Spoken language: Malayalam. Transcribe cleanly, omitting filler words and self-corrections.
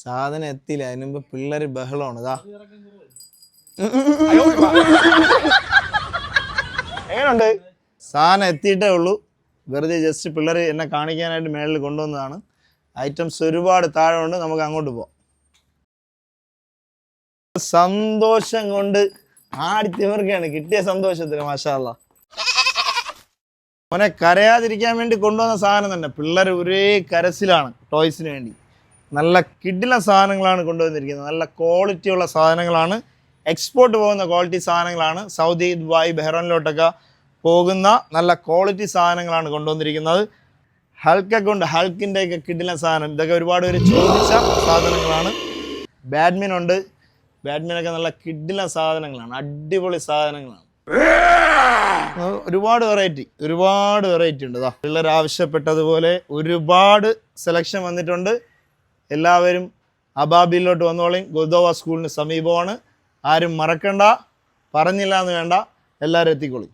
സാധനം എത്തിയില്ല, അതിന് മുമ്പ് പിള്ളേര് ബഹളമാണ്. ഇതാ എങ്ങനെയുണ്ട്? സാധനം എത്തിയിട്ടേ ഉള്ളൂ. വെറുതെ ജസ്റ്റ് പിള്ളേർ എന്നെ കാണിക്കാനായിട്ട് മേളിൽ കൊണ്ടുവന്നതാണ്. ഐറ്റംസ് ഒരുപാട് താഴെ ഉണ്ട്, നമുക്ക് അങ്ങോട്ട് പോവാം. സന്തോഷം കൊണ്ട് ആടിത്തിമിർക്കാണ്, കിട്ടിയ സന്തോഷത്തിന്. മാഷാ അല്ലാഹ്. അവനെ കരയാതിരിക്കാൻ വേണ്ടി കൊണ്ടുവന്ന സാധനം തന്നെ. പിള്ളേർ ഒരേ കരച്ചിലാണ് ടോയ്സിന് വേണ്ടി. നല്ല കിടിലൻ സാധനങ്ങളാണ് കൊണ്ടുവന്നിരിക്കുന്നത്. നല്ല ക്വാളിറ്റിയുള്ള സാധനങ്ങളാണ്, എക്സ്പോർട്ട് പോകുന്ന ക്വാളിറ്റി സാധനങ്ങളാണ്. സൗദി, ദുബായ്, ബഹ്റൈനിലോട്ടൊക്കെ പോകുന്ന നല്ല ക്വാളിറ്റി സാധനങ്ങളാണ് കൊണ്ടുവന്നിരിക്കുന്നത്. ഹൾക്കൊക്കെ ഉണ്ട്, ഹൾക്കിൻ്റെയൊക്കെ കിടിലൻ സാധനം. ഇതൊക്കെ ഒരുപാട് പേര് ചോദിച്ച സാധനങ്ങളാണ്. ബാഡ്മിനുണ്ട്, ബാഡ്മിനൊക്കെ നല്ല കിടിലൻ സാധനങ്ങളാണ്, അടിപൊളി സാധനങ്ങളാണ്. ഒരുപാട് വെറൈറ്റി ഉണ്ട്. പിള്ളേർ ആവശ്യപ്പെട്ടതുപോലെ ഒരുപാട് സെലക്ഷൻ വന്നിട്ടുണ്ട്. എല്ലാവരും അബാബിലോട്ട് വന്നോളി. ഗുദോവ സ്കൂളിന് സമീപമാണ്. ആരും മറക്കണ്ട, പറഞ്ഞില്ല എന്ന് വേണ്ട, എല്ലാവരും എത്തിക്കോളി.